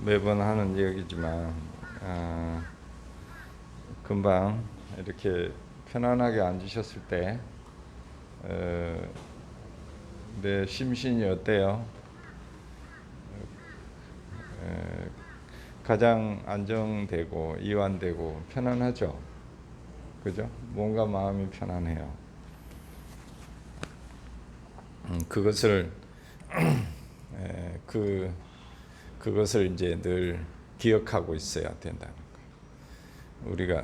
매번 하는 이야기지만 금방 이렇게 편안하게 앉으셨을 때 내 심신이 어때요? 가장 안정되고 이완되고 편안하죠? 그죠? 몸과 마음이 편안해요. 그것을 그것을 이제 늘 기억하고 있어야 된다는 거예요. 우리가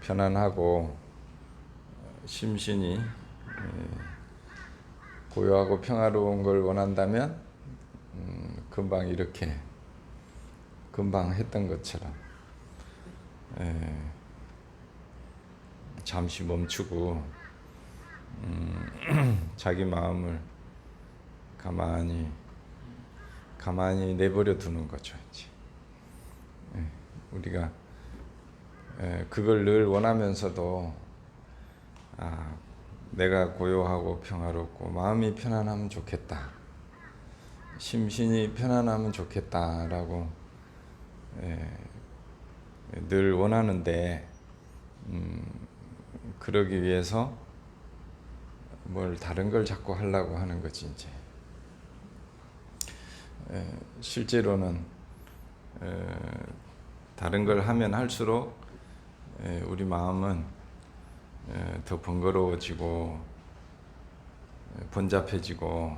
편안하고 심신이 고요하고 평화로운 걸 원한다면 금방 이렇게 금방 했던 것처럼 잠시 멈추고 자기 마음을 가만히 내버려 두는 거죠. 이제. 우리가 그걸 늘 원하면서도 내가 고요하고 평화롭고 마음이 편안하면 좋겠다, 심신이 편안하면 좋겠다라고 늘 원하는데 그러기 위해서 뭘 다른 걸 자꾸 하려고 하는 거지. 이제 실제로는 다른 걸 하면 할수록 우리 마음은 더 번거로워지고 번잡해지고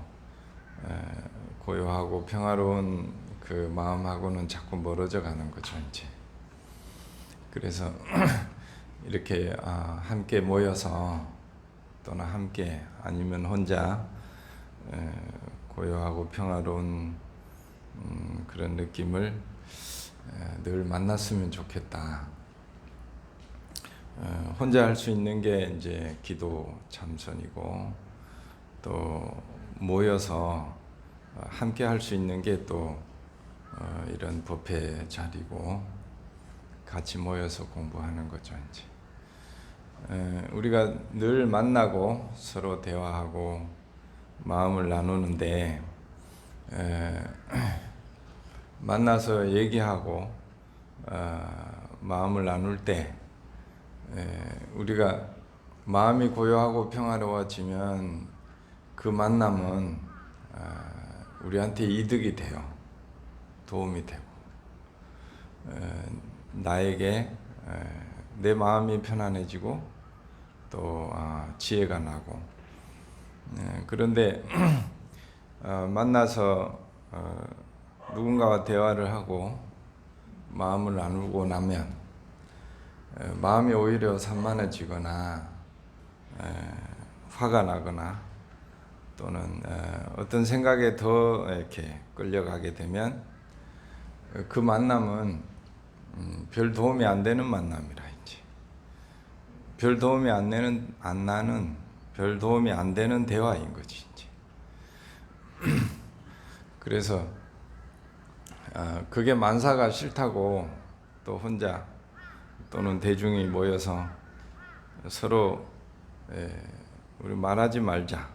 고요하고 평화로운 그 마음하고는 자꾸 멀어져 가는 거죠. 이제 그래서 이렇게 함께 모여서 또는 함께 아니면 혼자 고요하고 평화로운 그런 느낌을 늘 만났으면 좋겠다. 혼자 할 수 있는 게 이제 기도 참선이고, 또 모여서 함께 할 수 있는 게 또 이런 법회 자리고, 같이 모여서 공부하는 거죠. 이제 우리가 늘 만나고 서로 대화하고 마음을 나누는데, 만나서 얘기하고 마음을 나눌 때 우리가 마음이 고요하고 평화로워지면 그 만남은 우리한테 이득이 돼요. 도움이 되고 나에게 내 마음이 편안해지고 또 지혜가 나고. 그런데 만나서 누군가와 대화를 하고 마음을 나누고 나면 마음이 오히려 산만해지거나 화가 나거나 또는 어떤 생각에 더 이렇게 끌려가게 되면 그 만남은 별 도움이 안 되는 만남이라. 이제 별 도움이 안 나는 별 도움이 안 되는 대화인 거지. 이제 그래서 그게 만사가 싫다고 또 혼자 또는 대중이 모여서 서로 우리 말하지 말자,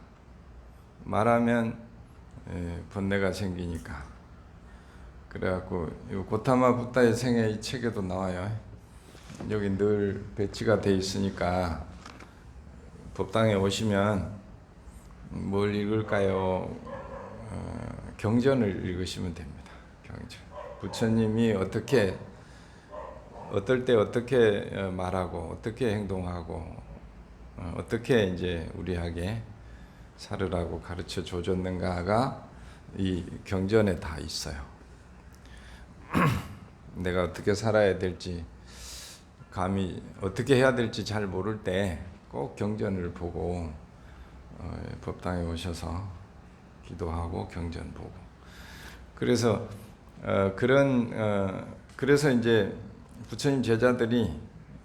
말하면 번뇌가 생기니까. 그래갖고 고타마 붓다의 생애 이 책에도 나와요. 여기 늘 배치가 돼 있으니까 법당에 오시면 뭘 읽을까요? 경전을 읽으시면 됩니다. 경전. 부처님이 어떨 때 어떻게 말하고 어떻게 행동하고 어떻게 이제 우리에게 살으라고 가르쳐 줘줬는가가 이 경전에 다 있어요. 내가 어떻게 살아야 될지, 감히 어떻게 해야 될지 잘 모를 때 꼭 경전을 보고 법당에 오셔서 기도하고 경전 보고. 그래서 그래서 이제 부처님 제자들이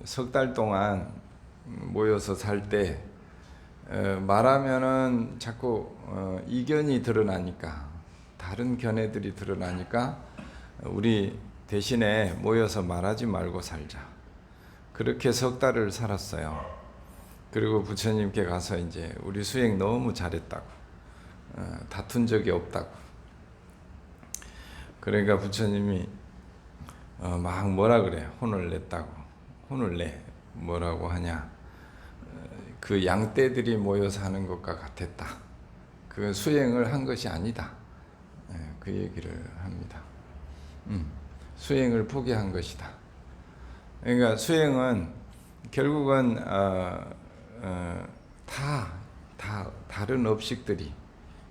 석 달 동안 모여서 살 때 말하면은 자꾸 이견이 드러나니까, 다른 견해들이 드러나니까 우리 대신에 모여서 말하지 말고 살자. 그렇게 석 달을 살았어요. 그리고 부처님께 가서 이제 우리 수행 너무 잘했다고, 다툰 적이 없다고. 그러니까 부처님이 막 뭐라 그래요? 혼을 냈다고. 혼을 내. 뭐라고 하냐? 그 양떼들이 모여서 하는 것과 같았다. 그 수행을 한 것이 아니다. 그 얘기를 합니다. 수행을 포기한 것이다. 그러니까 수행은 결국은 다른 업식들이,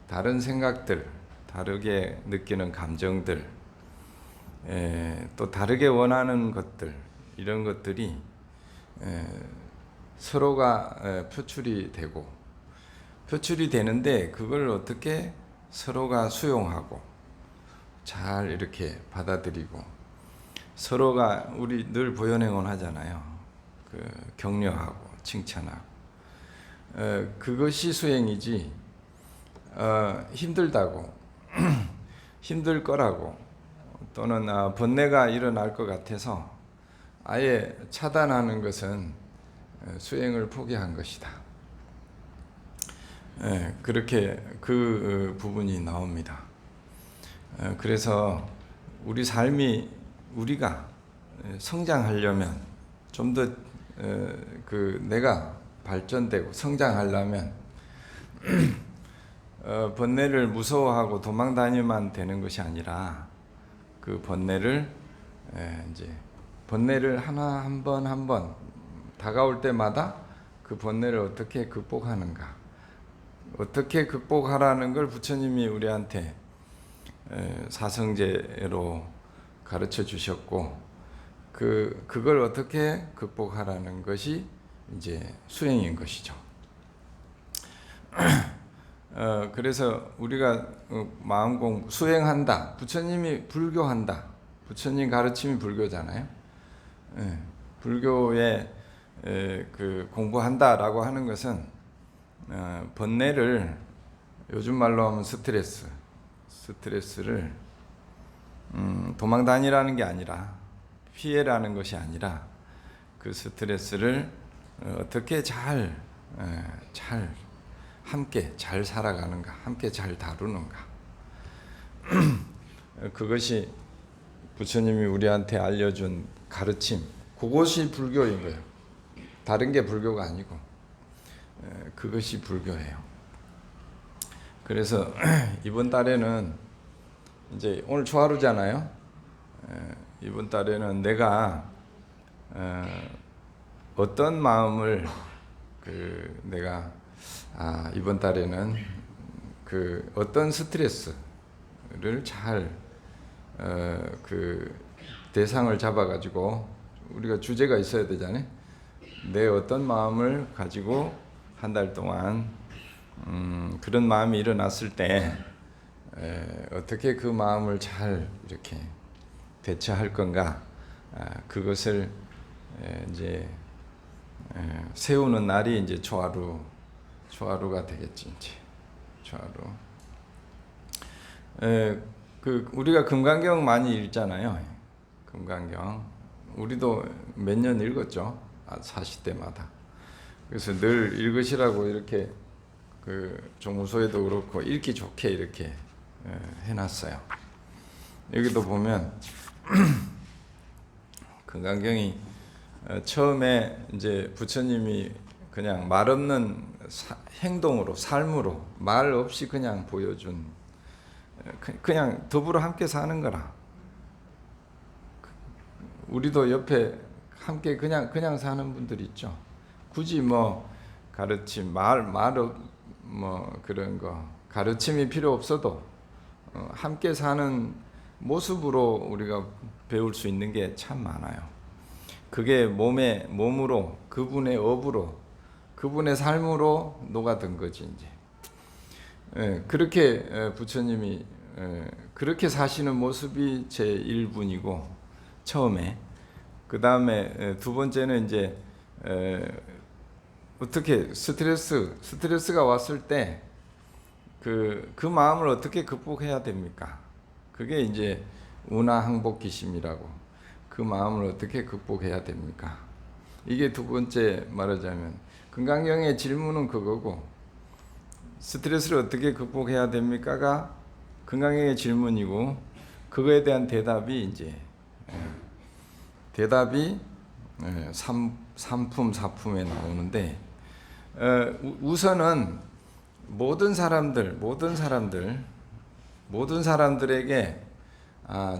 다른 생각들, 다르게 느끼는 감정들, 또 다르게 원하는 것들, 이런 것들이 서로가 표출이 되는데 그걸 어떻게 서로가 수용하고 잘 이렇게 받아들이고, 서로가 우리 늘 보현행원 하잖아요. 그 격려하고 칭찬하고, 그것이 수행이지 힘들다고 힘들 거라고 또는 번뇌가 일어날 것 같아서 아예 차단하는 것은 수행을 포기한 것이다. 그렇게 그 부분이 나옵니다. 그래서 우리 삶이, 우리가 성장하려면, 좀 더 내가 발전되고 성장하려면 번뇌를 무서워하고 도망다니면 되는 것이 아니라, 그 번뇌를 하나 한 번 다가올 때마다 그 번뇌를 어떻게 극복하는가, 어떻게 극복하라는 걸 부처님이 우리한테 사성제로 가르쳐 주셨고, 그걸 어떻게 극복하라는 것이 이제 수행인 것이죠. 그래서 우리가 마음 공부, 수행한다. 부처님이 불교한다. 부처님 가르침이 불교잖아요. 불교에 그 공부한다라고 하는 것은 번뇌를, 요즘 말로 하면 스트레스를 도망다니라는 게 아니라, 피해라는 것이 아니라, 그 스트레스를 어떻게 잘 함께 잘 살아가는가, 함께 잘 다루는가. 그것이 부처님이 우리한테 알려준 가르침, 그것이 불교인 거예요. 다른 게 불교가 아니고 그것이 불교예요. 그래서 이번 달에는 이제 오늘 초하루잖아요. 이번 달에는 내가 어떤 마음을 내가 이번 달에는 그 어떤 스트레스를 잘 대상을 잡아가지고, 우리가 주제가 있어야 되잖아요. 내 어떤 마음을 가지고 한 달 동안 그런 마음이 일어났을 때 어떻게 그 마음을 잘 이렇게 대처할 건가, 그것을 이제 세우는 날이 이제 초하루가 되겠지. 이제 초하루. 우리가 금강경 많이 읽잖아요. 금강경 우리도 몇 년 읽었죠. 40대마다. 그래서 늘 읽으시라고 이렇게 그 종무소에도 그렇고 읽기 좋게 이렇게 해놨어요. 여기도 보면 금강경이 처음에 이제 부처님이 그냥 말 없는 행동으로, 삶으로, 말 없이 그냥 보여준, 그냥 더불어 함께 사는 거라. 우리도 옆에 함께 그냥 사는 분들 있죠. 굳이 뭐 가르침, 뭐 그런 거 가르침이 필요 없어도 함께 사는 모습으로 우리가 배울 수 있는 게 참 많아요. 그게 몸으로, 그분의 업으로, 그분의 삶으로 녹아든 거지 이제. 그렇게 부처님이 그렇게 사시는 모습이 제 1분이고 처음에, 그 다음에 두 번째는 이제 어떻게 스트레스가 왔을 때 그 마음을 어떻게 극복해야 됩니까? 그게 이제 운하항복기심이라고, 그 마음을 어떻게 극복해야 됩니까? 이게 두 번째 말하자면 금강경의 질문은 그거고, 스트레스를 어떻게 극복해야 됩니까가 금강경의 질문이고, 그거에 대한 대답이 이제 대답이 삼품 사품에 나오는데 우선은 모든 사람들에게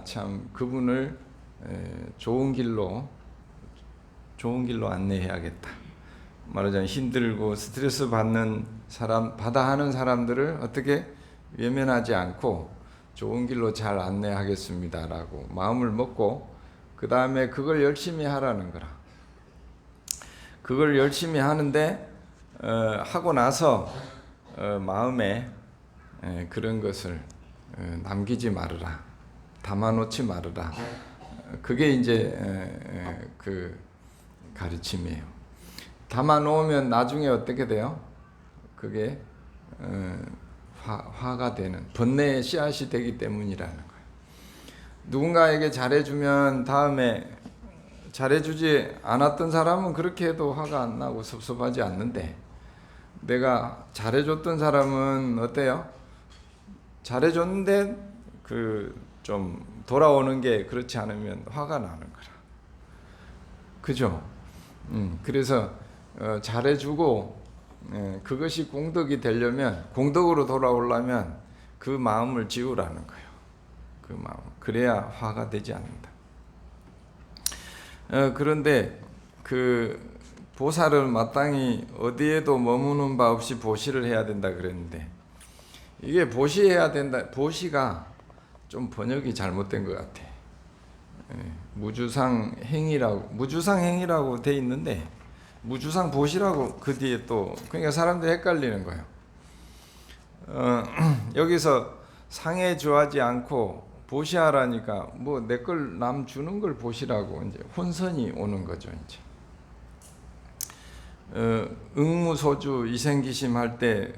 참 그분을 좋은 길로 안내해야겠다. 말하자면 힘들고 스트레스 받는 사람, 받아하는 사람들을 어떻게 외면하지 않고 좋은 길로 잘 안내하겠습니다라고 마음을 먹고 그 다음에 그걸 열심히 하라는 거라. 그걸 열심히 하는데 하고 나서 마음에 그런 것을 남기지 말으라, 담아놓지 말으라. 그게 이제 그 가르침이에요. 담아놓으면 나중에 어떻게 돼요? 그게 화가 되는 번뇌의 씨앗이 되기 때문이라는 거예요. 누군가에게 잘해주면 다음에 잘해주지 않았던 사람은 그렇게 해도 화가 안 나고 섭섭하지 않는데, 내가 잘해줬던 사람은 어때요? 잘해줬는데 좀 돌아오는 게 그렇지 않으면 화가 나는 거라. 그죠? 그래서 잘해주고 그것이 공덕이 되려면, 공덕으로 돌아오려면 그 마음을 지우라는 거예요. 그 마음. 그래야 화가 되지 않는다. 그런데 그 보살은 마땅히 어디에도 머무는 바 없이 보시를 해야 된다 그랬는데, 이게 보시해야 된다. 보시가 좀 번역이 잘못된 것 같아. 무주상 행이라고 돼 있는데 무주상 보시라고 그 뒤에 또, 그러니까 사람들이 헷갈리는 거예요. 여기서 상해 주하지 않고 보시하라니까 뭐 내 걸 남 주는 걸 보시라고 이제 혼선이 오는 거죠. 이제 응무소주 이생기심 할 때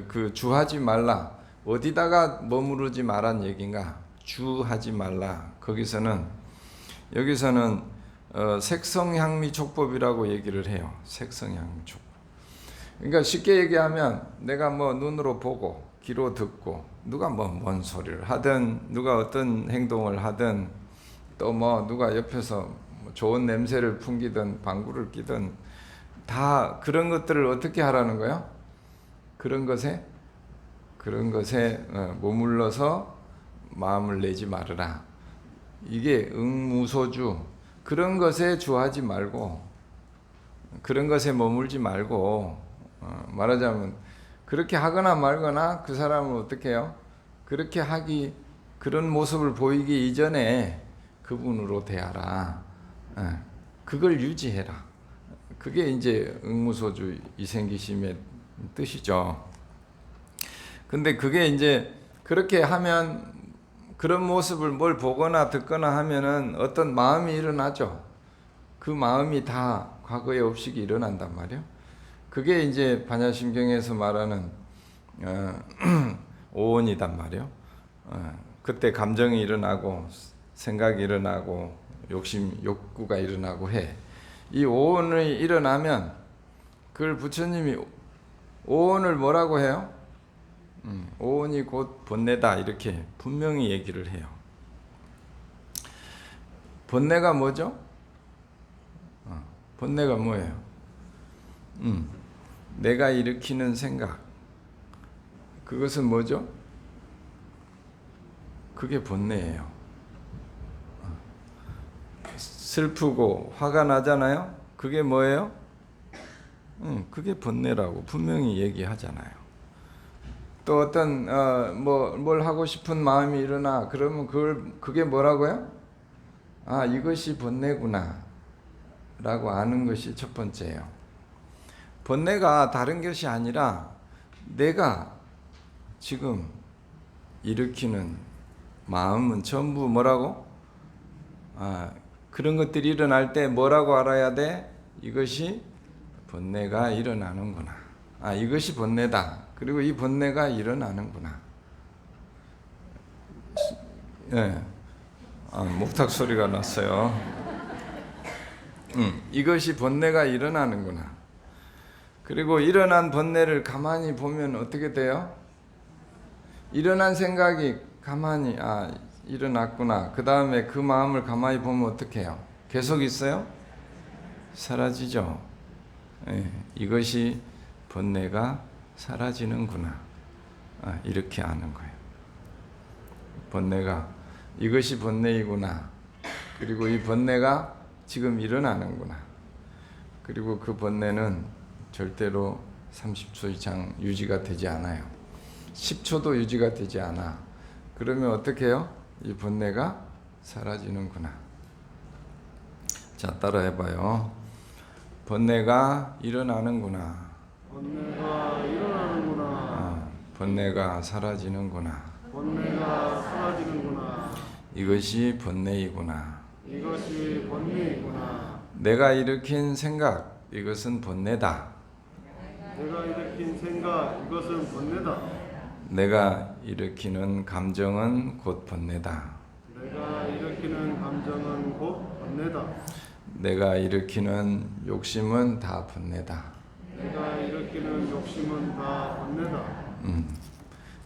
그 주하지 말라, 어디다가 머무르지 말란 얘긴가? 주하지 말라. 여기서는 색성향미촉법이라고 얘기를 해요. 색성향미촉법. 그러니까 쉽게 얘기하면 내가 뭐 눈으로 보고 귀로 듣고 누가 뭐 뭔 소리를 하든, 누가 어떤 행동을 하든, 또 뭐 누가 옆에서 좋은 냄새를 풍기든 방구를 끼든 다 그런 것들을 어떻게 하라는 거예요? 그런 것에 머물러서 마음을 내지 말으라. 이게 응무소주, 그런 것에 주하지 말고 그런 것에 머물지 말고, 말하자면 그렇게 하거나 말거나 그 사람을 어떻게 해요? 그렇게 그런 모습을 보이기 이전에 그분으로 대하라. 그걸 유지해라. 그게 이제 응무소주 이생기심의 뜻이죠. 근데 그게 이제 그렇게 하면, 그런 모습을 뭘 보거나 듣거나 하면은 어떤 마음이 일어나죠. 그 마음이 다 과거의 업식이 일어난단 말이에요. 그게 이제 반야심경에서 말하는 오온이단 말이에요. 그때 감정이 일어나고 생각이 일어나고 욕구가 일어나고 해. 이 오온이 일어나면 그걸 부처님이 오온을 뭐라고 해요? 오온이 곧 번뇌다, 이렇게 분명히 얘기를 해요. 번뇌가 뭐죠? 번뇌가 뭐예요? 내가 일으키는 생각, 그것은 뭐죠? 그게 번뇌예요. 슬프고 화가 나잖아요? 그게 뭐예요? 그게 번뇌라고 분명히 얘기하잖아요. 또 어떤 뭘 하고 싶은 마음이 일어나, 그러면 그게 뭐라고요? 이것이 번뇌구나 라고 아는 것이 첫 번째예요. 번뇌가 다른 것이 아니라 내가 지금 일으키는 마음은 전부 뭐라고? 그런 것들이 일어날 때 뭐라고 알아야 돼? 이것이 번뇌가 일어나는구나. 이것이 번뇌다. 그리고 이 번뇌가 일어나는구나. 네. 목탁 소리가 났어요. 이것이 번뇌가 일어나는구나. 그리고 일어난 번뇌를 가만히 보면 어떻게 돼요? 일어난 생각이 가만히 일어났구나. 그 다음에 그 마음을 가만히 보면 어떻게 해요? 계속 있어요? 사라지죠. 예, 이것이 번뇌가 사라지는구나. 이렇게 아는 거예요. 번뇌가 이것이 번뇌이구나. 그리고 이 번뇌가 지금 일어나는구나. 그리고 그 번뇌는 절대로 30초 이상 유지가 되지 않아요. 10초도 유지가 되지 않아. 그러면 어떻게 해요? 이 번뇌가 사라지는구나. 자, 따라 해봐요. 번뇌가 일어나는구나. 번뇌가 일어나는구나. 번뇌가 사라지는구나. 번뇌가 사라지는구나. 이것이 번뇌이구나. 이것이 번뇌이구나. 내가 일으킨 생각, 이것은 번뇌다. 내가 일으킨 생각, 이것은 번뇌다. 내가 일으키는 감정은 곧 번뇌다. 내가 일으키는 감정은 곧 번뇌다. 내가 일으키는 욕심은 다 번뇌다. 내가 일으키는 욕심은 다 번뇌다.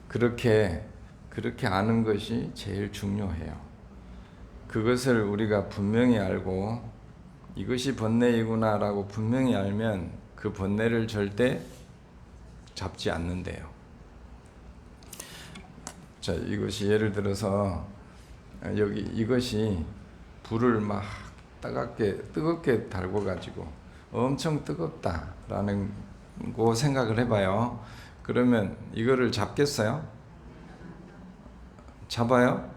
그렇게 아는 것이 제일 중요해요. 그것을 우리가 분명히 알고 이것이 번뇌이구나라고 분명히 알면 그 번뇌를 절대 잡지 않는데요. 자, 이것이 예를 들어서 여기 이것이 불을 막 뜨겁게 달궈 가지고 엄청 뜨겁다라는 거 생각을 해봐요. 그러면 이거를 잡겠어요? 잡아요?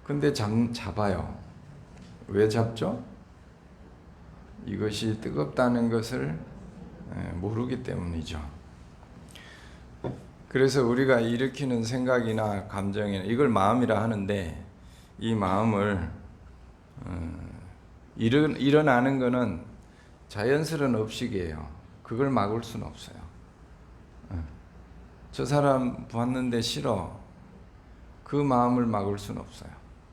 근데 잡아요. 왜 잡죠? 이것이 뜨겁다는 것을 모르기 때문이죠. 그래서 우리가 일으키는 생각이나 감정이나 이걸 마음이라 하는데 이 마음을 일어나는 것은 자연스러운 업식이에요. 그걸 막을 수는 없어요. 저 사람 봤는데 싫어. 그 마음을 막을 수는 없어요.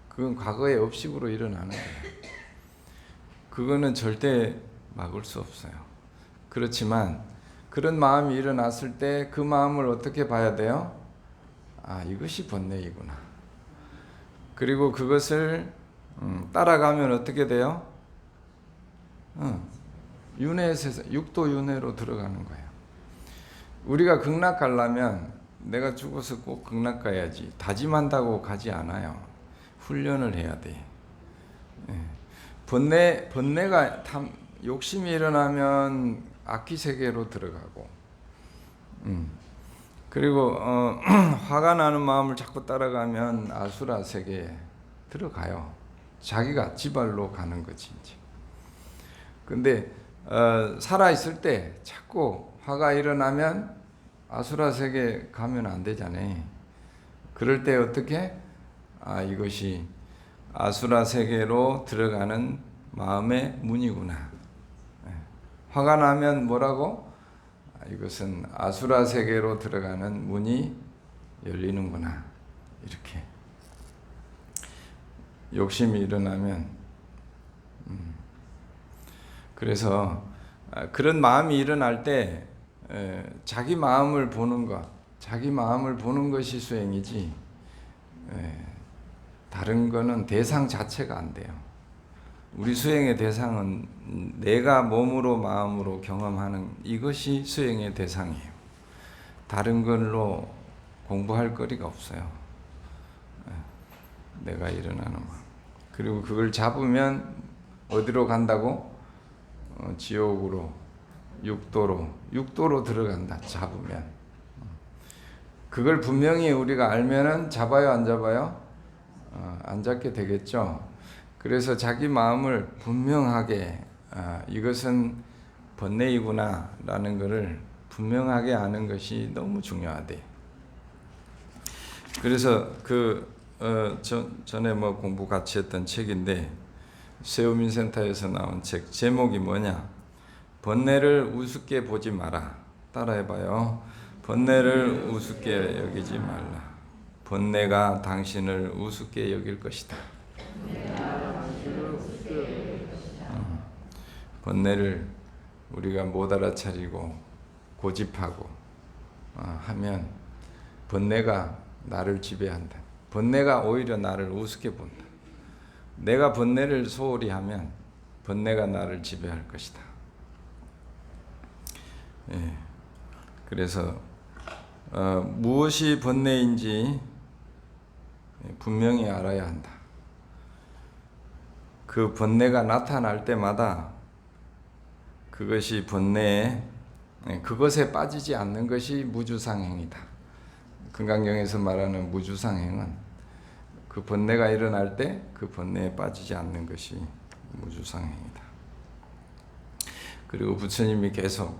그건 과거의 업식으로 일어나는 거예요. 그거는 절대 막을 수 없어요. 그렇지만 그런 마음이 일어났을 때 그 마음을 어떻게 봐야 돼요? 이것이 번뇌이구나. 그리고 그것을 따라가면 어떻게 돼요? 윤회의 세상, 육도 윤회로 들어가는 거예요. 우리가 극락 가려면 내가 죽어서 꼭 극락 가야지 다짐한다고 가지 않아요. 훈련을 해야 돼. 번뇌가 욕심이 일어나면 악귀 세계로 들어가고, 그리고 화가 나는 마음을 자꾸 따라가면 아수라 세계에 들어가요. 자기가 지발로 가는 거지 이제. 근데 살아 있을 때 자꾸 화가 일어나면 아수라 세계 가면 안 되잖아요. 그럴 때 어떻게? 이것이 아수라 세계로 들어가는 마음의 문이구나. 화가 나면 뭐라고? 이것은 아수라 세계로 들어가는 문이 열리는구나. 이렇게. 욕심이 일어나면 그래서 그런 마음이 일어날 때 자기 마음을 보는 것이 수행이지 다른 거는 대상 자체가 안 돼요. 우리 수행의 대상은 내가 몸으로 마음으로 경험하는 이것이 수행의 대상이에요. 다른 걸로 공부할 거리가 없어요. 내가 일어나는 마음. 그리고 그걸 잡으면 어디로 간다고? 지옥으로, 육도로 들어간다. 잡으면. 그걸 분명히 우리가 알면은 잡아요, 안 잡아요? 안 잡게 되겠죠. 그래서 자기 마음을 분명하게 이것은 번뇌이구나 라는 것을 분명하게 아는 것이 너무 중요하대. 그래서 전에 공부 같이 했던 책인데 세우민센터에서 나온 책 제목이 뭐냐? 번뇌를 우습게 보지 마라. 따라해봐요. 번뇌를 우습게 여기지 말라. 번뇌가 당신을 우습게 여길 것이다. 번뇌를 우리가 못 알아차리고 고집하고 하면 번뇌가 나를 지배한다. 번뇌가 오히려 나를 우습게 본다. 내가 번뇌를 소홀히 하면 번뇌가 나를 지배할 것이다. 예. 그래서 무엇이 번뇌인지 분명히 알아야 한다. 그 번뇌가 나타날 때마다 그것이 번뇌에 그것에 빠지지 않는 것이 무주상행이다. 금강경에서 말하는 무주상행은 그 번뇌가 일어날 때 그 번뇌에 빠지지 않는 것이 무주상행이다. 그리고 부처님이 계속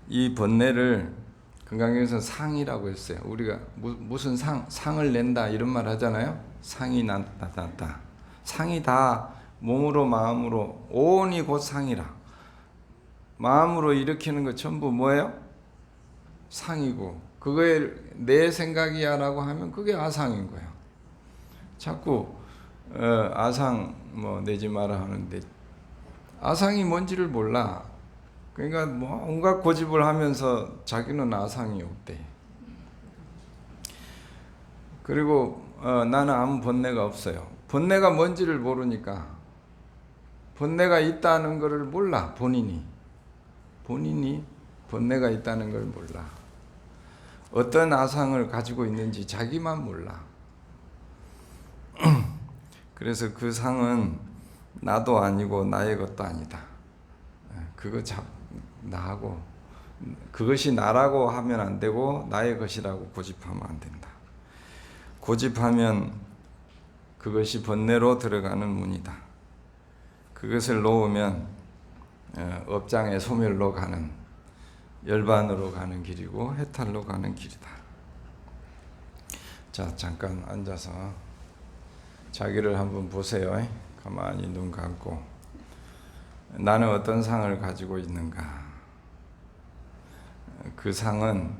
이 번뇌를 금강경에서 상이라고 했어요. 우리가 무슨 상을 낸다 이런 말 하잖아요. 상이 나타났다. 상이 다 몸으로 마음으로 온이 곧 상이라. 마음으로 일으키는 것 전부 뭐예요? 상이고 그거에 내 생각이야 라고 하면 그게 아상인 거예요. 자꾸 아상 내지 마라 하는데 아상이 뭔지를 몰라. 그러니까 온갖 고집을 하면서 자기는 아상이 없대. 그리고 나는 아무 번뇌가 없어요. 번뇌가 뭔지를 모르니까 번뇌가 있다는 것을 몰라. 본인이 번뇌가 있다는 걸 몰라. 어떤 아상을 가지고 있는지 자기만 몰라. 그래서 그 상은 나도 아니고 나의 것도 아니다. 그거 나하고 그것이 나라고 하면 안 되고 나의 것이라고 고집하면 안 된다. 고집하면 그것이 번뇌로 들어가는 문이다. 그것을 놓으면 업장의 소멸로 가는 열반으로 가는 길이고 해탈로 가는 길이다. 자, 잠깐 앉아서 자기를 한번 보세요. 가만히 눈 감고 나는 어떤 상을 가지고 있는가? 그 상은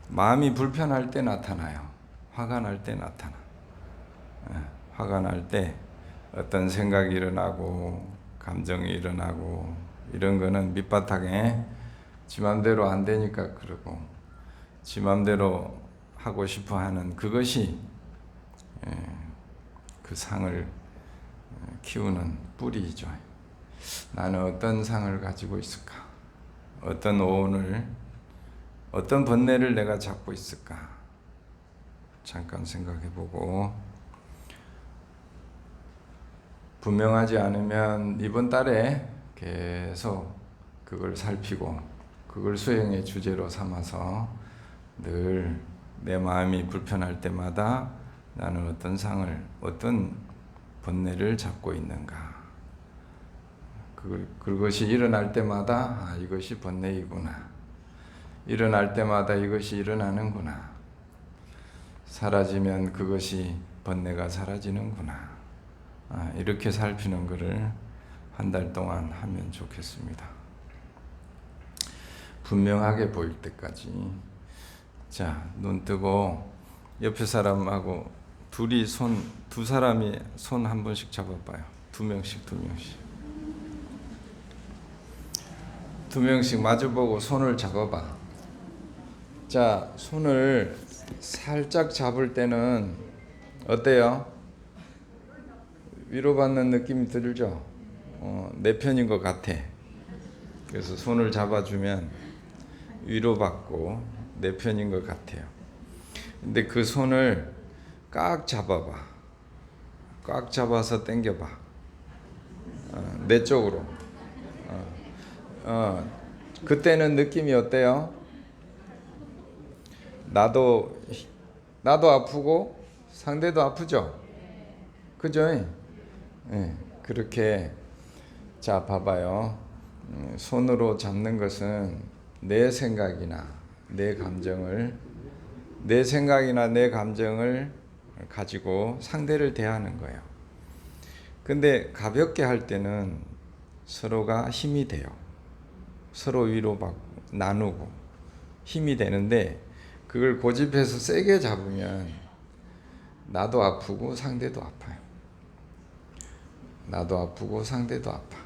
마음이 불편할 때 나타나요. 화가 날 때 나타나. 화가 날 때 어떤 생각이 일어나고 감정이 일어나고 이런 거는 밑바탕에 지 맘대로 안 되니까 그러고 지 맘대로 하고 싶어 하는 그것이 그 상을 키우는 뿌리이죠. 나는 어떤 상을 가지고 있을까? 어떤 오온을, 어떤 번뇌를 내가 잡고 있을까? 잠깐 생각해 보고 분명하지 않으면 이번 달에 계속 그걸 살피고 그걸 수행의 주제로 삼아서 늘 내 마음이 불편할 때마다 나는 어떤 상을, 어떤 번뇌를 잡고 있는가. 그것이 일어날 때마다 이것이 번뇌이구나. 일어날 때마다 이것이 일어나는구나. 사라지면 그것이 번뇌가 사라지는구나. 이렇게 살피는 것을 한 달 동안 하면 좋겠습니다. 분명하게 보일 때까지. 자, 눈 뜨고 옆에 사람하고 두 사람이 손 한 번씩 잡아봐요. 두 명씩. 두 명씩 마주보고 손을 잡아봐. 자, 손을 살짝 잡을 때는 어때요? 위로받는 느낌이 들죠? 내 편인 것 같아. 그래서 손을 잡아주면 위로받고 내 편인 것 같아요. 근데 그 손을 꽉 잡아봐. 꽉 잡아서 당겨봐. 내 쪽으로. 그때는 느낌이 어때요? 나도 아프고 상대도 아프죠? 그죠? 그렇게. 자, 봐봐요. 손으로 잡는 것은 내 생각이나 내 감정을 가지고 상대를 대하는 거예요. 근데 가볍게 할 때는 서로가 힘이 돼요. 서로 위로받고 나누고 힘이 되는데 그걸 고집해서 세게 잡으면 나도 아프고 상대도 아파요. 나도 아프고 상대도 아파.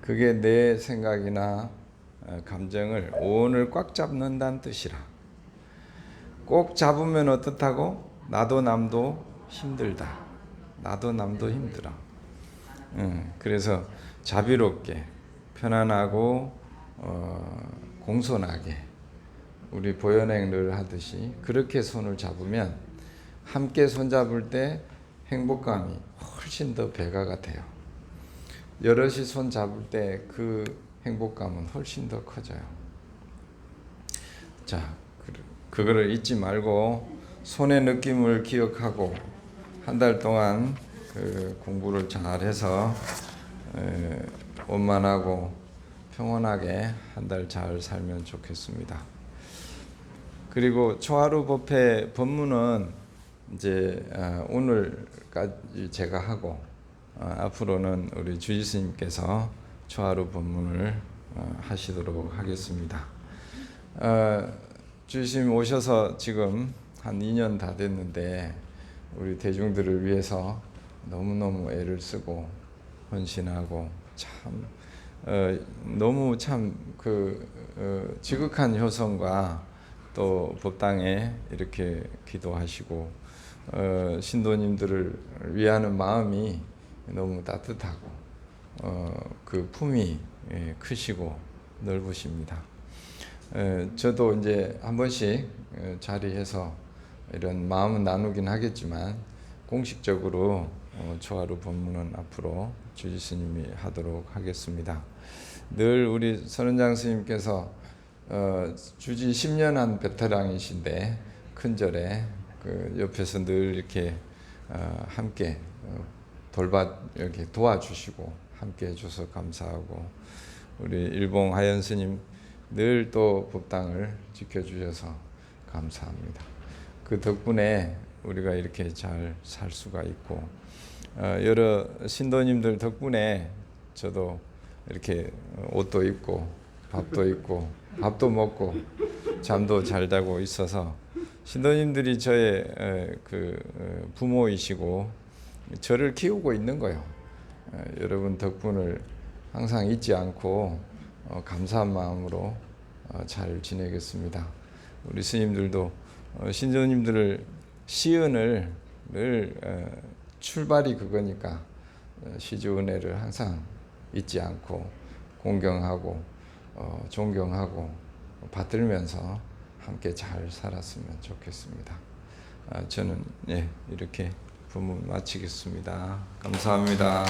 그게 내 생각이나 감정을 오온을 꽉 잡는다는 뜻이라. 꼭 잡으면 어떻다고? 나도 남도 힘들다. 나도 남도 힘들어. 그래서 자비롭게 편안하고 공손하게 우리 보현행 늘 하듯이 그렇게 손을 잡으면 함께 손잡을 때 행복감이 훨씬 더 배가가 돼요. 여럿이 손 잡을 때 그 행복감은 훨씬 더 커져요. 자, 그거를 잊지 말고 손의 느낌을 기억하고 한 달 동안 그 공부를 잘해서 원만하고 평온하게 한 달 잘 살면 좋겠습니다. 그리고 초하루 법회 법문은 이제 오늘까지 제가 하고 앞으로는 우리 주지스님께서 초하루 법문을 하시도록 하겠습니다. 주지스님 오셔서 지금 한 2년 다 됐는데 우리 대중들을 위해서 너무너무 애를 쓰고 헌신하고 참 너무 참 지극한 효성과 또 법당에 이렇게 기도하시고 신도님들을 위하는 마음이 너무 따뜻하고 그 품이 크시고 넓으십니다. 저도 이제 한 번씩 자리해서 이런 마음은 나누긴 하겠지만 공식적으로 초하루 법문은 앞으로 주지스님이 하도록 하겠습니다. 늘 우리 선원장 스님께서 주지 10년 한 베테랑이신데 큰절에 그 옆에서 늘 이렇게 함께 이렇게 도와주시고 함께 해줘서 감사하고 우리 일봉 하연 스님 늘 또 법당을 지켜주셔서 감사합니다. 그 덕분에 우리가 이렇게 잘 살 수가 있고 여러 신도님들 덕분에 저도 이렇게 옷도 입고 밥도 먹고 잠도 잘 자고 있어서 신도님들이 저의 부모이시고 저를 키우고 있는 거예요. 여러분 덕분을 항상 잊지 않고 감사한 마음으로 잘 지내겠습니다. 우리 스님들도 신도님들을 시은을 늘 출발이 그거니까 시주 은혜를 항상 잊지 않고 공경하고 존경하고 받들면서 함께 잘 살았으면 좋겠습니다. 저는 이렇게 법문 마치겠습니다. 감사합니다.